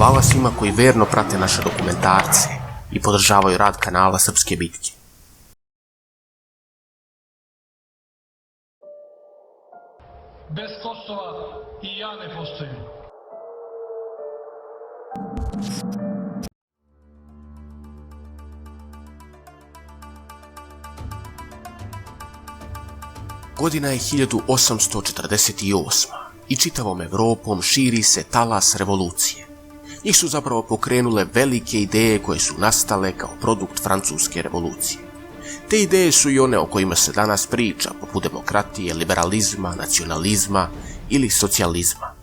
Hvala svima koji verno prate naše dokumentarce i podržavaju rad kanala Srpske bitke. Bez Kosova i ja ne postojim. Godina je 1848. i čitavom Evropom širi se talas revolucije. Njih su zapravo pokrenule velike ideje koje su nastale kao produkt francuske revolucije. Te ideje su i one o kojima se danas priča, poput demokratije, liberalizma, nacionalizma ili socijalizma.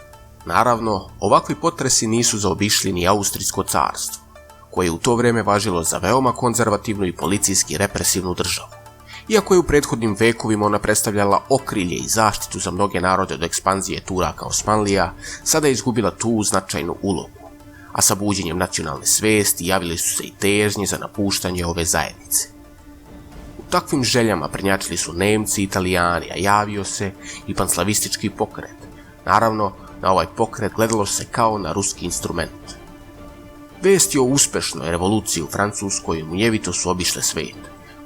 Naravno, ovakvi potresi nisu zaobišli ni Austrijsko carstvo, koje je u to vrijeme važilo za veoma konzervativnu i policijski represivnu državu. Iako je u prethodnim vekovima ona predstavljala okrilje i zaštitu za mnoge narode od ekspanzije Turaka Osmanlija, sada je izgubila tu značajnu ulogu. A sa buđenjem nacionalne svesti javili su se i težnje za napuštanje ove zajednice. U takvim željama prednjačili su Nemci i Italijani, a javio se i panslavistički pokret. Naravno, na ovaj pokret gledalo se kao na ruski instrument. Vesti o uspešnoj revoluciji u Francuskoj munjevito su obišle svijet.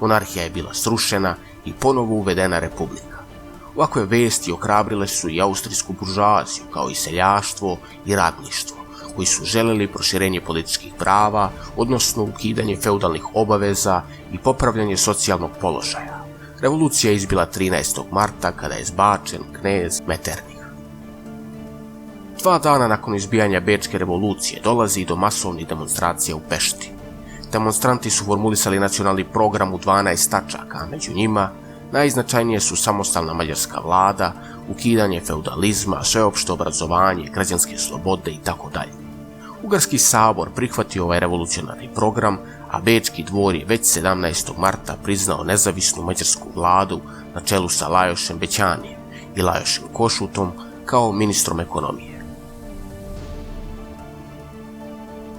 Monarhija je bila srušena i ponovo uvedena republika. Ovakve vesti ohrabrile su i austrijsku buržoaziju, kao i seljaštvo i radništvo, koji su želeli proširenje političkih prava, odnosno ukidanje feudalnih obaveza i popravljanje socijalnog položaja. Revolucija je izbila 13. marta kada je zbačen knez Metternich. 2 dana nakon izbijanja Bečke revolucije dolazi i do masovnih demonstracija u Pešti. Demonstranti su formulisali nacionalni program u 12 tačaka, a među njima najznačajnije su samostalna mađarska vlada, ukidanje feudalizma, sveopšte obrazovanje, građanske slobode itd. Ugarski sabor prihvatio ovaj revolucionarni program, a Bečki dvor je već 17. marta priznao nezavisnu mađarsku vladu na čelu sa Lajošem Bećanijem i Lajošem Košutom kao ministrom ekonomije.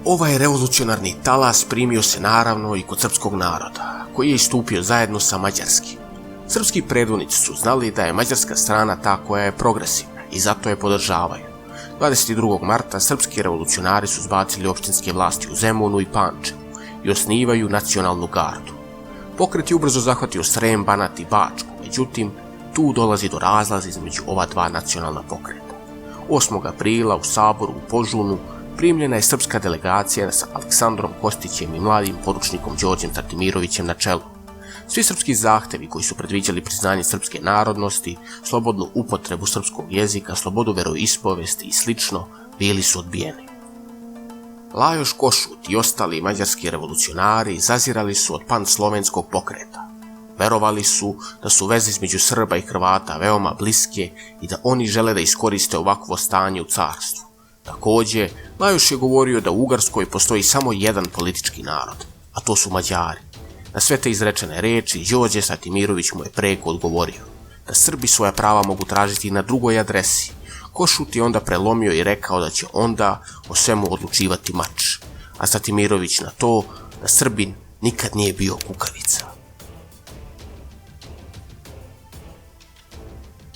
Ovaj revolucionarni talas primio se naravno i kod srpskog naroda, koji je istupio zajedno sa mađarskim. Srpski predvodnici su znali da je mađarska strana ta koja je progresivna i zato je podržavaju. 22. marta srpski revolucionari su zbacili opštinske vlasti u Zemunu i Pančevu i osnivaju nacionalnu gardu. Pokret je ubrzo zahvatio Srem, Banat i Bačku, međutim, tu dolazi do razlaza između ova dva nacionalna pokreta. 8. aprila u Saboru u Požunu primljena je srpska delegacija sa Aleksandrom Kostićem i mladim poručnikom Đorđem Tartimirovićem na čelu. Svi srpski zahtevi koji su predviđali priznanje srpske narodnosti, slobodnu upotrebu srpskog jezika, slobodu veroispovesti i sl. Bili su odbijeni. Lajoš Košut i ostali mađarski revolucionari zazirali su od panslovenskog pokreta. Verovali su da su veze između Srba i Hrvata veoma bliske i da oni žele da iskoriste ovakvo stanje u carstvu. Također, Lajoš je govorio da u Ugarskoj postoji samo jedan politički narod, a to su Mađari. Na sve te izrečene reči, Đorđe Tartimirović mu je preko odgovorio da Srbi svoja prava mogu tražiti na drugoj adresi. Košut je onda prelomio i rekao da će onda o svemu odlučivati mač, a Tartimirović na to da Srbin nikad nije bio kukavica.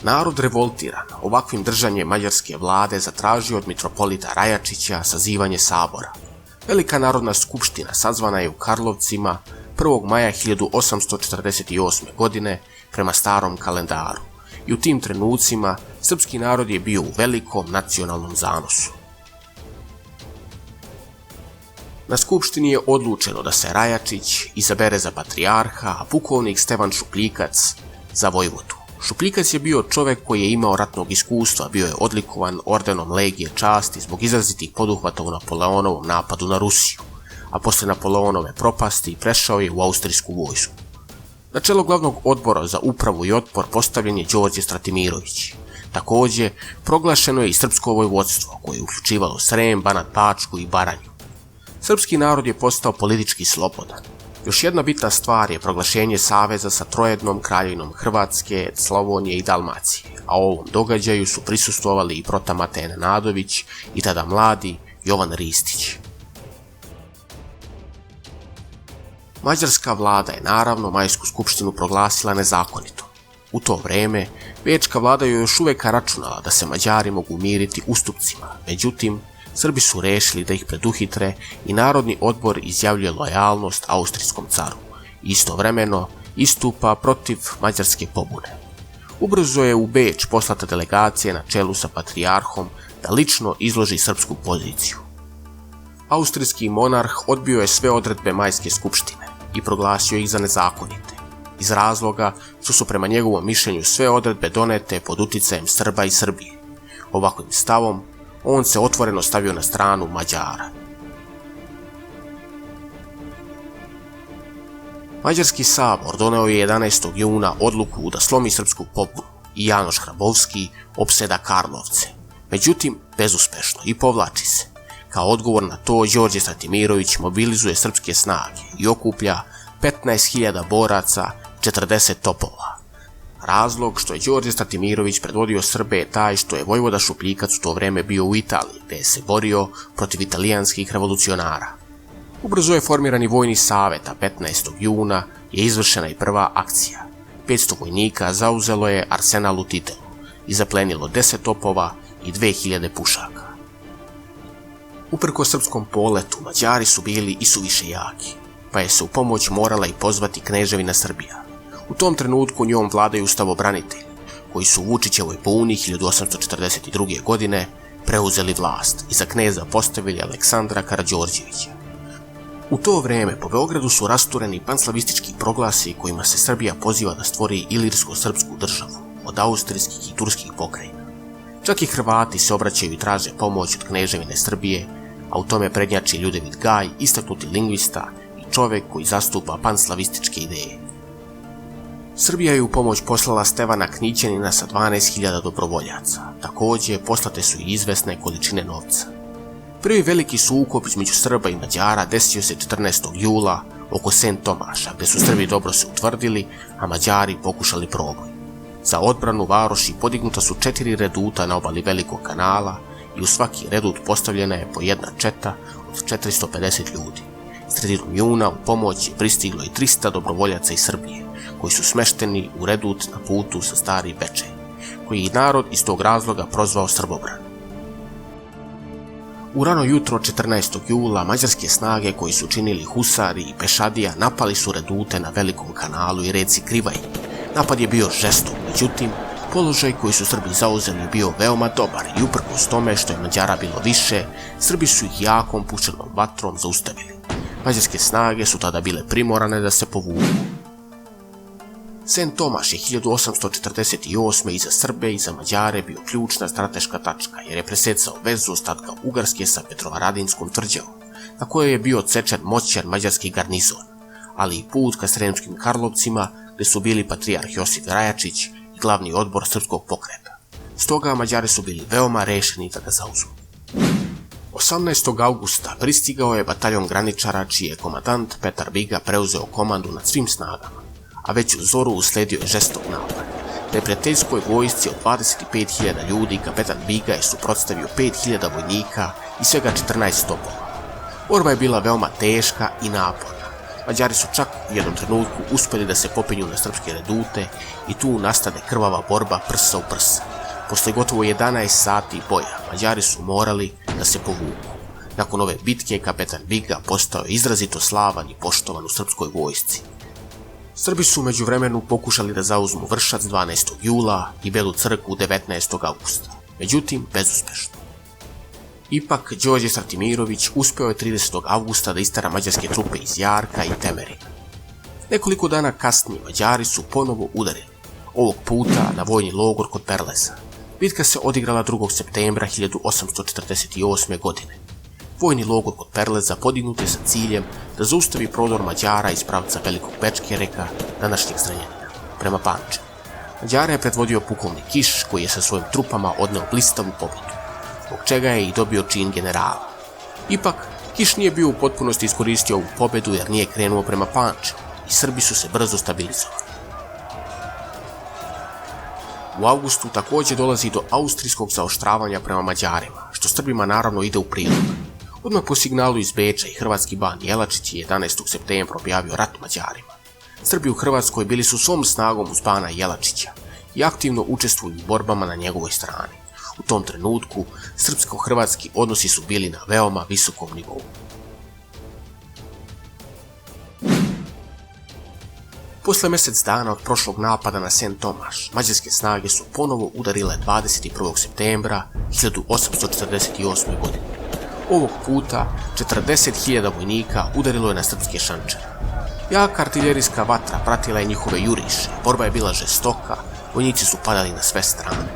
Narod revoltiran ovakvim držanjem mađarske vlade zatražio od mitropolita Rajačića sazivanje sabora. Velika narodna skupština sazvana je u Karlovcima 1. maja 1848. godine prema starom kalendaru i u tim trenucima srpski narod je bio u velikom nacionalnom zanosu. Na skupštini je odlučeno da se Rajačić izabere za patrijarha, a pukovnik Stevan Šupljikac za vojvodu. Šupljikac je bio čovjek koji je imao ratnog iskustva, bio je odlikovan ordenom Legije časti zbog izrazitih poduhvata u Napoleonovom napadu na Rusiju, a posle Napoleonove propasti prešao je u austrijsku vojsku. Na čelo glavnog odbora za upravu i otpor postavljen je Đorđe Tartimirović. Također, proglašeno je i srpsko vojvodstvo, koje je uključivalo Srem, Banat, Bačku i Baranju. Srpski narod je postao politički slobodan. Još jedna bitna stvar je proglašenje saveza sa trojednom kraljevinom Hrvatske, Slavonije i Dalmacije, a o ovom događaju su prisustvovali i Prota Matej Nenadović i tada mladi Jovan Ristić. Mađarska vlada je naravno Majsku skupštinu proglasila nezakonitom. U to vrijeme, Bečka vlada je još uvijek računala da se Mađari mogu umiriti ustupcima, međutim, Srbi su rešili da ih preduhitre i Narodni odbor izjavljuje lojalnost austrijskom caru. Istovremeno istupa protiv mađarske pobune. Ubrzo je u Beč poslata delegacija na čelu sa patrijarhom da lično izloži srpsku poziciju. Austrijski monarh odbio je sve odredbe Majske skupštine i proglasio ih za nezakonite, iz razloga što su prema njegovom mišljenju sve odredbe donete pod uticajem Srba i Srbije. Ovakvim stavom on se otvoreno stavio na stranu Mađara. Mađarski sabor doneo je 11. juna odluku da slomi srpsku pobunu i Janoš Hrabovski opseda Karlovce. Međutim, bezuspešno i povlači se. Kao odgovor na to, Đorđe Stratimirović mobilizuje srpske snage i okuplja 15.000 boraca, 40 topova. Razlog što je Đorđe Stratimirović predvodio Srbe je taj što je vojvoda Šupljikac u to vreme bio u Italiji, gde je se borio protiv italijanskih revolucionara. Ubrzo je formirani vojni savet, a 15. juna je izvršena i prva akcija. 500 vojnika zauzelo je arsenal u Titelu i zaplenilo 10 topova i 2000 pušaka. Uprkos srpskom poletu, Mađari su bili i suviše jaki, pa je se u pomoć morala i pozvati Kneževina Srbija. U tom trenutku njom vladaju ustavobranitelji, koji su u Vučićevoj buni 1842. godine preuzeli vlast i za kneza postavili Aleksandra Karađorđevića. U to vreme po Beogradu su rastureni panslavistički proglasi kojima se Srbija poziva da stvori ilirsko-srpsku državu od austrijskih i turskih pokrajina. Čak i Hrvati se obraćaju i traže pomoć od Kneževine Srbije, a u tome prednjači Ljudevit Gaj, istaknuti lingvista i čovek koji zastupa panslavističke ideje. Srbija je u pomoć poslala Stevana Knićanina sa 12.000 dobrovoljaca. Takođe, poslate su i izvesne količine novca. Prvi veliki sukob između Srba i Mađara desio se 14. jula oko Sent Tomaša, gde su Srbi dobro se utvrdili, a Mađari pokušali proboj. Za odbranu varoši podignuta su 4 reduta na obali Velikog kanala i u svaki redut postavljena je po jedna četa od 450 ljudi. Sredinom juna u pomoć je pristiglo i 300 dobrovoljaca iz Srbije, koji su smešteni u redut na putu sa Stari Bečej, koji je narod iz tog razloga prozvao Srbobran. U rano jutro 14. jula mađarske snage koji su činili husari i pešadija napali su redute na Velikom kanalu i reci Krivaj. Napad je bio žestok, međutim, položaj koji su Srbi zauzeli bio veoma dobar i uprkos tome što je Mađara bilo više, Srbi su ih jakom puščanom vatrom zaustavili. Mađarske snage su tada bile primorane da se povuku. Sent Tomaš je 1848. i za Srbe i za Mađare bio ključna strateška tačka jer je presecao vezu ostatka Ugarske sa Petrovaradinskom tvrđavom, na kojoj je bio odsečen moćan mađarski garnizon, ali i put ka Sremskim Karlovcima gde su bili patrijarh Josif Rajačić i glavni odbor srpskog pokreta. Stoga Mađari su bili veoma rešeni da ga zauzmu. 18. augusta pristigao je bataljon graničara čiji je komandant Petar Biga preuzeo komandu nad svim snagama, a već u zoru usledio je žestok napad. Neprijateljskoj vojsci od 25.000 ljudi kapetan Biga je suprotstavio 5.000 vojnika i svega 14 topova. Borba je bila veoma teška i naporna. Mađari su čak u jednom trenutku uspeli da se popenju na srpske redute i tu nastane krvava borba prsa u prsa. Posle gotovo 11 sati boja, Mađari su morali da se povuku. Nakon ove bitke, kapetan Biga postao je izrazito slavan i poštovan u srpskoj vojsci. Srbi su među vremenu pokušali da zauzmu Vršac 12. jula i Belu crkvu 19. augusta, međutim bezuspešno. Ipak, Đorđe Stratimirović uspeo je 30. augusta da istera mađarske trupe iz Jarka i Temerina. Nekoliko dana kasnije Mađari su ponovo udarili, ovog puta na vojni logor kod Perleza. Bitka se odigrala 2. septembra 1848. godine. Vojni logor kod Perleza podignut je sa ciljem da zaustavi prodor Mađara iz pravca Velikog Bečkereka, današnjeg Zrenjanina, prema Pančevu. Mađara je predvodio pukovnik Kiš, koji je sa svojim trupama odneo blistavu pobedu, zbog čega je i dobio čin generala. Ipak, Kiš nije bio u potpunosti iskoristio ovu pobedu jer nije krenuo prema Pančevu i Srbi su se brzo stabilizovali. U avgustu također dolazi do austrijskog zaoštravanja prema Mađarima, što Srbima naravno ide u prilog. Odmah po signalu iz Beča i hrvatski ban Jelačić je 11. septembra objavio rat Mađarima. Srbi u Hrvatskoj bili su svom snagom uz bana Jelačića i aktivno učestvuju u borbama na njegovoj strani. U tom trenutku srpsko-hrvatski odnosi su bili na veoma visokom nivou. Posle mjesec dana od prošlog napada na St. Tomaš, mađarske snage su ponovo udarile 21. septembra 1848. godine. Ovog puta 40.000 vojnika udarilo je na srpske šančare. Jaka artiljerijska vatra pratila je njihove juriše, borba je bila žestoka, vojnici su padali na sve strane.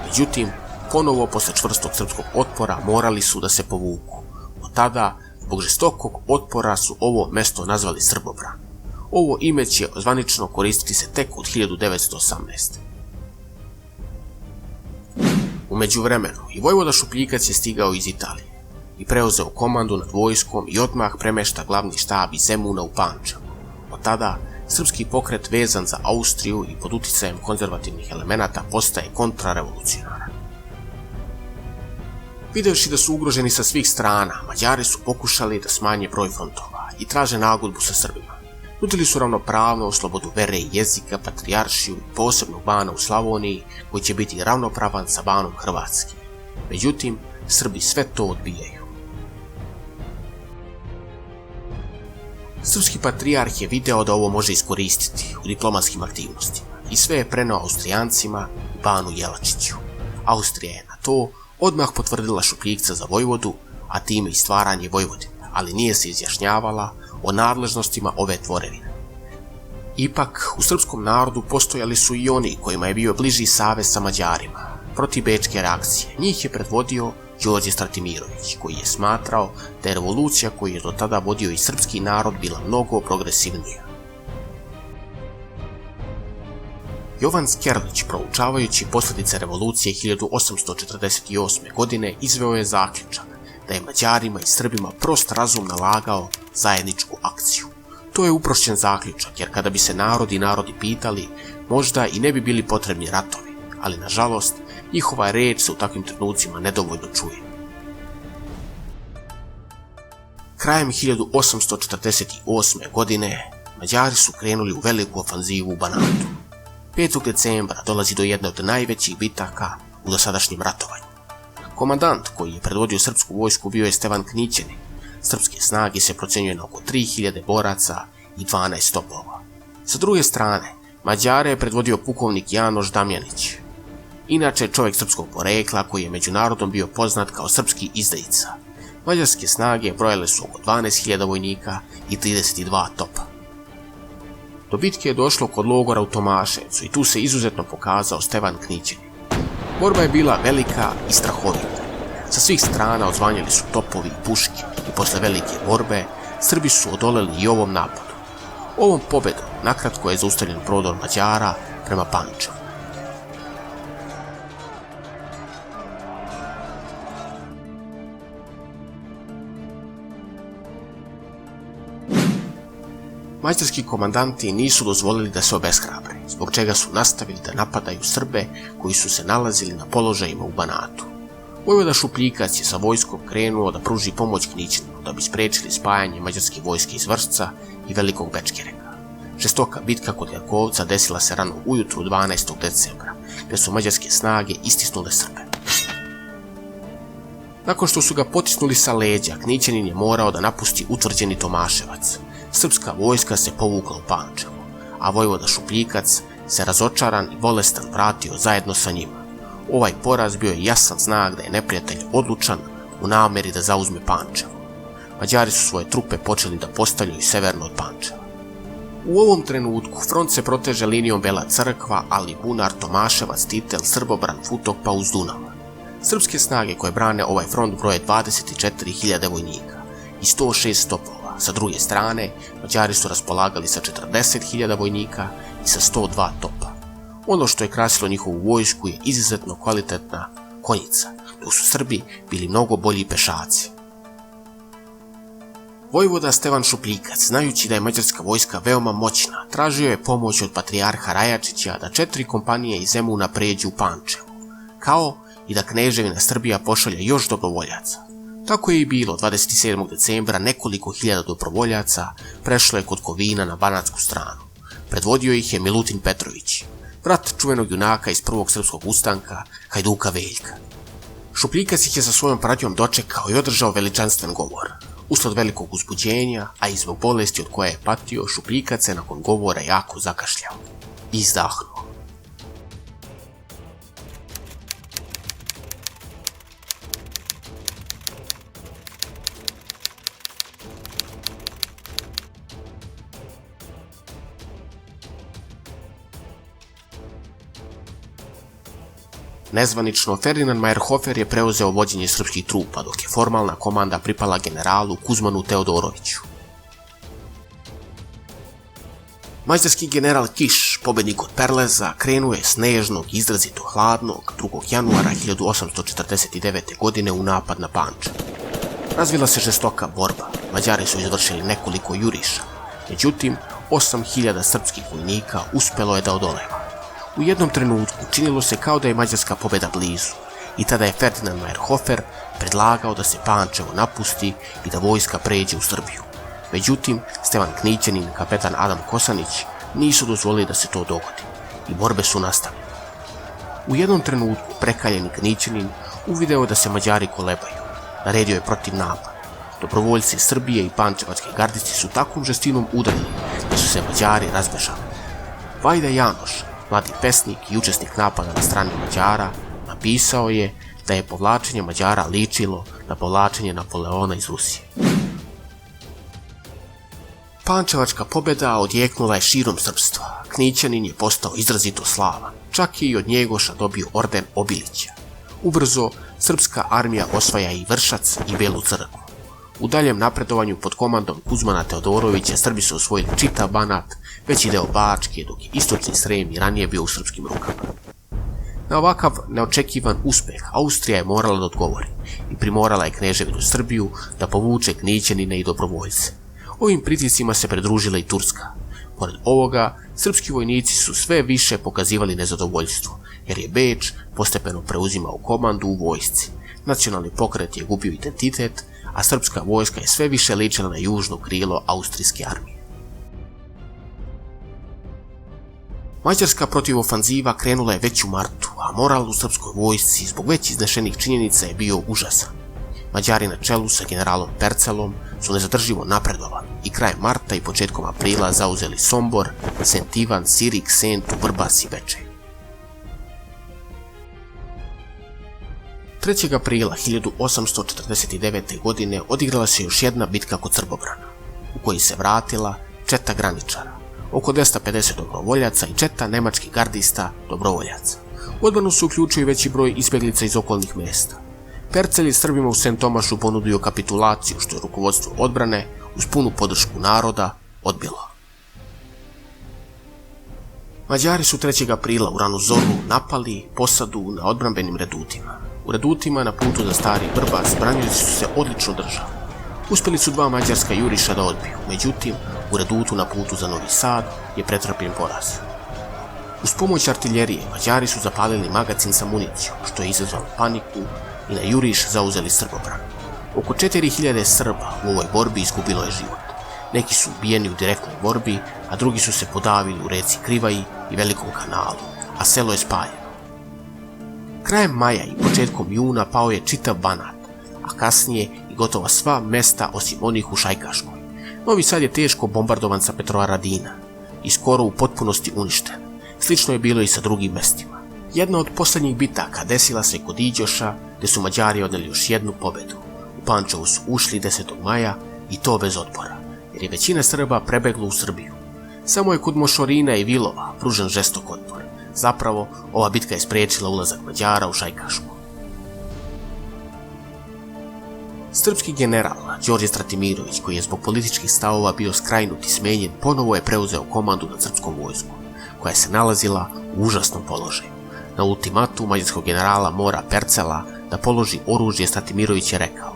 Međutim, ponovo posle čvrstog srpskog otpora morali su da se povuku. Od tada, zbog žestokog otpora su ovo mesto nazvali Srbobran. Ovo ime će zvanično koristiti se tek od 1918. U međuvremenu i vojvoda Šupljikac je stigao iz Italije i preuzeo komandu nad vojskom i odmah premešta glavni štab iz Zemuna u Pančevo. Od tada, srpski pokret vezan za Austriju i pod uticajem konzervativnih elemenata postaje kontrarevolucionaran. Videvši da su ugroženi sa svih strana, Mađari su pokušali da smanje broj frontova i traže nagodbu sa Srbima. Nudili su ravnopravnost, slobodu vere i jezika, patrijaršiju i posebnog bana u Slavoniji koji će biti ravnopravan sa banom Hrvatske. Međutim, Srbi sve to odbijaju. Srpski patrijarh je video da ovo može iskoristiti u diplomatskim aktivnostima i sve je preneo Austrijancima i banu Jelačiću. Austrija je na to odmah potvrdila Šupljikca za vojvodu, a time i stvaranje Vojvodine, ali nije se izjašnjavala o nadležnostima ove tvorevine. Ipak, u srpskom narodu postojali su i oni kojima je bio bliži savez sa Mađarima. Protiv bečke reakcije njih je predvodio Đorđe Stratimirović, koji je smatrao da je revolucija koju je do tada vodio i srpski narod bila mnogo progresivnija. Jovan Skerlić, proučavajući posljedice revolucije 1848. godine, izveo je zaključak da je Mađarima i Srbima prost razum nalagao zajedničku akciju. To je uprošćen zaključak, jer kada bi se narodi pitali, možda i ne bi bili potrebni ratovi, ali nažalost, njihova reč se u takvim trenucima nedovoljno čuje. Krajem 1848. godine Mađari su krenuli u veliku ofanzivu u Banatu. 5. decembra dolazi do jedne od najvećih bitaka u dosadašnjem ratovanju. Komandant koji je predvodio srpsku vojsku bio je Stevan Knićenin. Srpske snage se procenjuje na oko 3000 boraca i 12 topova. Sa druge strane, Mađare je predvodio pukovnik Janoš Damjanić. Inače, čovjek srpskog porekla koji je među narodom bio poznat kao srpski izdajica. Mađarske snage brojale su oko 12.000 vojnika i 32 topa. Do bitke je došlo kod logora u Tomaševcu i tu se izuzetno pokazao Stevan Knićenin. Borba je bila velika i strahovita. Sa svih strana odzvanjali su topovi i puške i posle velike borbe Srbi su odoleli i ovom napadu. Ovom pobedom nakratko je zaustavljen prodor Mađara prema Pančevu. Mađarski komandanti nisu dozvolili da se obeshrabre, zbog čega su nastavili da napadaju Srbe koji su se nalazili na položajima u Banatu. Vojvoda Šupljikac je sa vojskom krenuo da pruži pomoć Knićeninu da bi sprečili spajanje mađarske vojske iz Vršca i Velikog Bečkereka. Žestoka bitka kod Jarkovca desila se rano ujutru 12. decembra, gdje su mađarske snage istisnule Srbe. Nakon što su ga potisnuli sa leđa, Knićenin je morao da napusti utvrđeni Tomaševac. Srpska vojska se povukla u Pančevo, a vojvoda Šupljikac se razočaran i bolestan vratio zajedno sa njima. Ovaj poraz bio je jasan znak da je neprijatelj odlučan u nameri da zauzme Pančevo. Mađari su svoje trupe počeli da postavljaju severno od Pančeva. U ovom trenutku front se proteže linijom Bela Crkva, ali Bunar, Tomaševac, Titel, Srbobran, Futog pa uz Dunav. Srpske snage koje brane ovaj front broje 24.000 vojnika i 106 topova. Sa druge strane, Mađari su raspolagali sa 40.000 vojnika i sa 102 topa. Ono što je krasilo njihovu vojsku je izuzetno kvalitetna konjica, dok su Srbi bili mnogo bolji pešaci. Vojvoda Stevan Šupljikac, znajući da je mađarska vojska veoma moćna, tražio je pomoć od patrijarha Rajačića da 4 kompanije iz Zemuna pređu u Pančevo, kao i da kneževina Srbija pošalje još dobrovoljaca. Tako je i bilo. 27. decembra nekoliko hiljada dobrovoljaca prešlo je kod Kovina na banatsku stranu. Predvodio ih je Milutin Petrović, brat čuvenog junaka iz prvog srpskog ustanka, Hajduka Veljka. Šupljikac ih je sa svojom pratnjom dočekao i održao veličanstven govor. Usled velikog uzbuđenja, a i zbog bolesti od koje je patio, Šupljikac se nakon govora jako zakašljao i izdahnuo. Nezvanično, Ferdinand Mayrhofer je preuzeo vođenje srpskih trupa, dok je formalna komanda pripala generalu Kuzmanu Teodoroviću. Mađarski general Kiš, pobednik od Perleza, krenuo je snežnog, izrazito hladnog 2. januara 1849. godine u napad na Pančevo. Razvila se žestoka borba, Mađari su izvršili nekoliko juriša, međutim 8.000 srpskih vojnika uspelo je da odoleva. U jednom trenutku činilo se kao da je mađarska pobjeda blizu i tada je Ferdinand Mayrhofer predlagao da se Pančevo napusti i da vojska pređe u Srbiju. Međutim, Stevan Knićanin i kapetan Adam Kosanić nisu dozvolili da se to dogodi i borbe su nastavile. U jednom trenutku prekaljeni Knićanin uvideo da se Mađari kolebaju. Naredio je protiv napad. Dobrovoljci Srbije i pančevački gardisti su takvom žestinom udarili da su se Mađari razbežali. Vajda Janoš, mladi pesnik i učesnik napada na strani Mađara, napisao je da je povlačenje Mađara ličilo na povlačenje Napoleona iz Rusije. Pančevačka pobjeda odjeknula je širom srpstva. Knićanin je postao izrazito slavan, čak je i od Njegoša dobio orden Obilića. Ubrzo, srpska armija osvaja i Vršac i Belu Crkvu. U daljem napredovanju pod komandom Kuzmana Teodorovića Srbi su osvojili čitav Banat, veći deo Bačke, dok je istočni Srem i ranije bio u srpskim rukama. Na ovakav neočekivan uspeh Austrija je morala da odgovori i primorala je Kneževinu Srbiju da povuče Knićanine i dobrovoljce. Ovim pritiscima se pridružila i Turska. Pored ovoga, srpski vojnici su sve više pokazivali nezadovoljstvo, jer je Beč postepeno preuzimao komandu u vojsci. Nacionalni pokret je gubio identitet, a srpska vojska je sve više ličila na južno krilo austrijske armije. Mađarska protivofanziva krenula je već u martu, a moral u srpskoj vojsci zbog već iznešenih činjenica je bio užasan. Mađari na čelu sa generalom Percelom su nezadrživo napredovali i krajem marta i početkom aprila zauzeli Sombor, Sent Ivan, Sirik, Sentu, Vrbas i Bečej. 3. aprila 1849. godine odigrala se još jedna bitka kod Srbobrana, u kojoj se vratila četa graničara, oko 250 dobrovoljaca i četa nemačkih gardista dobrovoljaca. U odbranu su uključio veći broj izbjeglica iz okolnih mjesta. Percel je Srbima u Sent Tomašu ponudio kapitulaciju, što je rukovodstvo odbrane, uz punu podršku naroda, odbilo. Mađari su 3. aprila u ranu zoru napali posadu na odbrambenim redutima. U redutima na putu za Stari Vrbas branioci su se odlično držali. Uspjeli su 2 mađarska juriša da odbiju, međutim, u redutu na putu za Novi Sad je pretrpljen poraz. Uz pomoć artiljerije, Mađari su zapalili magacin sa municijom, što je izazvalo paniku i na juriš zauzeli Srbobran. Oko 4000 Srba u ovoj borbi izgubilo je život. Neki su ubijeni u direktnoj borbi, a drugi su se podavili u reci Krivaji i Velikom kanalu, a selo je spaljeno. Krajem maja i početkom juna pao je čitav Banat, a kasnije i gotovo sva mesta osim onih u Šajkaškoj. Novi Sad je teško bombardovan sa Petrovaradina i skoro u potpunosti uništen. Slično je bilo i sa drugim mestima. Jedna od posljednjih bitaka desila se kod Iđoša, gdje su Mađari odneli još jednu pobjedu. U Pančevo su ušli 10. maja i to bez otpora, jer je većina Srba prebegla u Srbiju. Samo je kod Mošorina i Vilova pružen žestok otpor. Zapravo, ova bitka je spriječila ulazak Mađara u Šajkašku. Srpski general Đorđe Stratimirović, koji je zbog političkih stavova bio skrajnut i smenjen, ponovo je preuzeo komandu nad srpskom vojskom, koja se nalazila u užasnom položaju. Na ultimatu mađarskog generala Mora Percela da položi oružje, Stratimirović je rekao: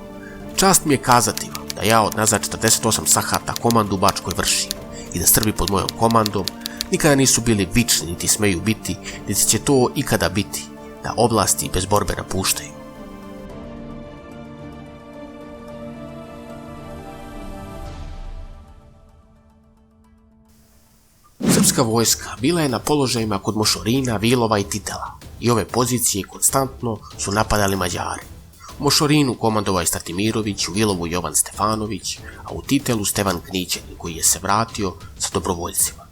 "Čast mi je kazati vam da ja od nazad 48 sahata komandu u Bačkoj vršim i da Srbi pod mojom komandom nikada nisu bili vični niti smeju biti, niti će to ikada biti, da oblasti bez borbe napuštaju." Srpska vojska bila je na položajima kod Mošorina, Vilova i Titela. i ove pozicije konstantno su napadali Mađari. U Mošorinu komandovao je Stratimirović, u Vilovu Jovan Stefanović, a u Titelu Stevan Knićanin koji je se vratio sa dobrovoljcima.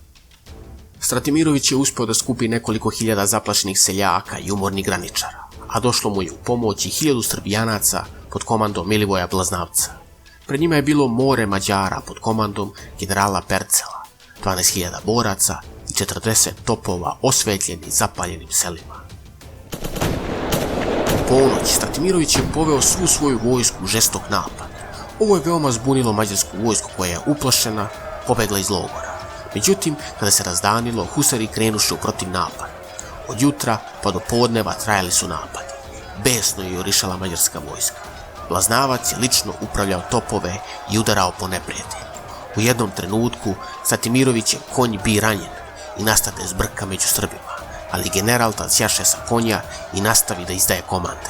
Stratimirović je uspio da skupi nekoliko hiljada zaplašenih seljaka i umornih graničara, a došlo mu je u pomoć i 1000 Srbijanaca pod komandom Milivoja Blaznavca. Pred njima je bilo more Mađara pod komandom generala Percela, 12.000 boraca i 40 topova osvetljeni zapaljenim selima. U ponoć Stratimirović je poveo svu svoju vojsku u žestok napad. Ovo je veoma zbunilo mađarsku vojsku koja je uplašena pobegla iz logora. Međutim, kada se razdanilo, husari krenuše u protiv napad. Od jutra pa do podneva trajali su napadi. Besno je jurišala mađarska vojska. Blaznavac je lično upravljao topove i udarao po neprijatelju. U jednom trenutku Stratimirović je konj bi ranjen i nastade zbrka među Srbima, ali general tad sjaše sa konja i nastavi da izdaje komande.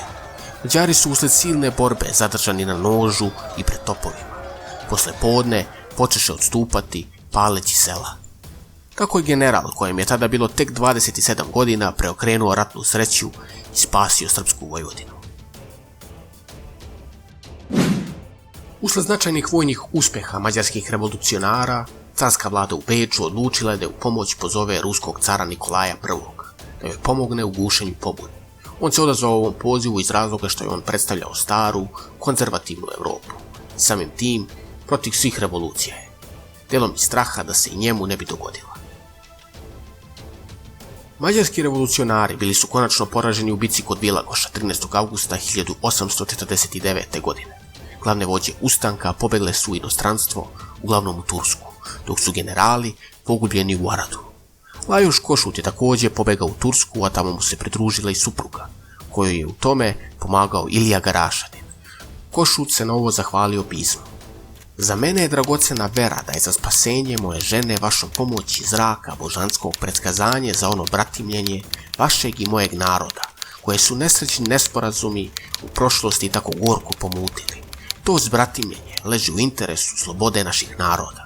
Mađari su usled silne borbe zadržani na nožu i pred topovima. Posle podne počeše odstupati paleći sela. Kako je general, kojem je tada bilo tek 27 godina, preokrenuo ratnu sreću i spasio srpsku Vojvodinu. Usled značajnih vojnih uspjeha mađarskih revolucionara, carska vlada u Beču odlučila je da u pomoć pozove ruskog cara Nikolaja I, da joj pomogne u gušenju pobune. On se odazvao ovom pozivu iz razloga što je on predstavljao staru, konzervativnu Evropu. Samim tim, protiv svih revolucija je. Delom iz straha da se i njemu ne bi dogodila. Mađarski revolucionari bili su konačno poraženi u bici kod Bilagoša 13. augusta 1849. godine. Glavne vođe ustanka pobegle su u inostranstvo, uglavnom u Tursku, dok su generali pogubljeni u Aradu. Lajoš Košut je također pobegao u Tursku, a tamo mu se pridružila i supruga, kojoj je u tome pomagao Ilija Garašanin. Košut se na ovo zahvalio pismom. Za mene je dragocena vera da je za spasenje moje žene vašom pomoći zraka božanskog predskazanje za ono bratimljenje vašeg i mojeg naroda, koje su nesrećni nesporazumi u prošlosti tako gorko pomutili. To zbratimljenje leži u interesu slobode naših naroda.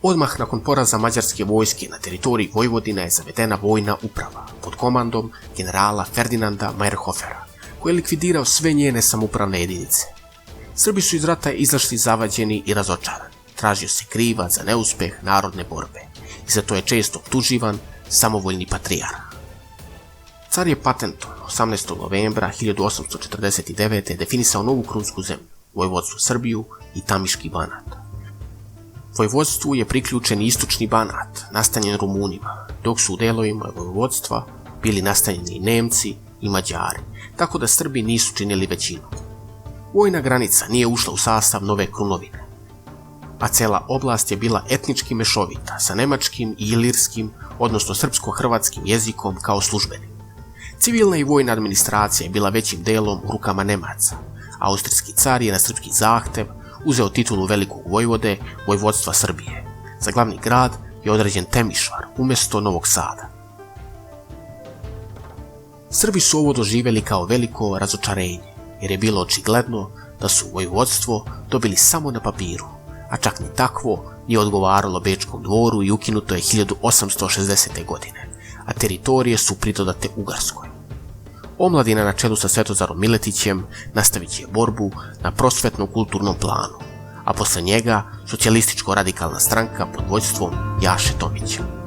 Odmah nakon poraza mađarske vojske na teritoriji Vojvodine je zavedena vojna uprava pod komandom generala Ferdinanda Mayrhofera, koji je likvidirao sve njene samoupravne jedinice. Srbi su iz rata izašli zavađeni i razočarani. Tražio se krivac za neuspeh narodne borbe i zato je često optuživan samovoljni patrijarh. Car je patentom 18. novembra 1849. definisao novu krunsku zemlju, vojvodstvo Srbiju i Tamiški Banat. Vojvodstvu je priključen istočni Banat, nastanjen Rumunima, dok su u delovima vojvodstva bili nastanjeni Nemci i Mađari, tako da Srbi nisu činili većinu. Vojna granica nije ušla u sastav nove Krunovine, a cela oblast je bila etnički mešovita sa nemačkim i ilirskim, odnosno srpsko-hrvatskim jezikom kao službenim. Civilna i vojna administracija je bila većim delom u rukama Nemaca. Austrijski car je na srpski zahtev uzeo titulu velikog vojvode vojvodstva Srbije. Za glavni grad je određen Temišvar umjesto Novog Sada. Srbi su ovo doživjeli kao veliko razočarenje, jer je bilo očigledno da su vojvodstvo dobili samo na papiru, a čak ni takvo nije odgovaralo Bečkom dvoru i ukinuto je 1860. godine, a teritorije su pridodate Ugarskoj. Omladina na čelu sa Svetozarom Miletićem nastavit će borbu na prosvetno-kulturnom planu, a posle njega socijalističko-radikalna stranka pod vođstvom Jaše Tomića.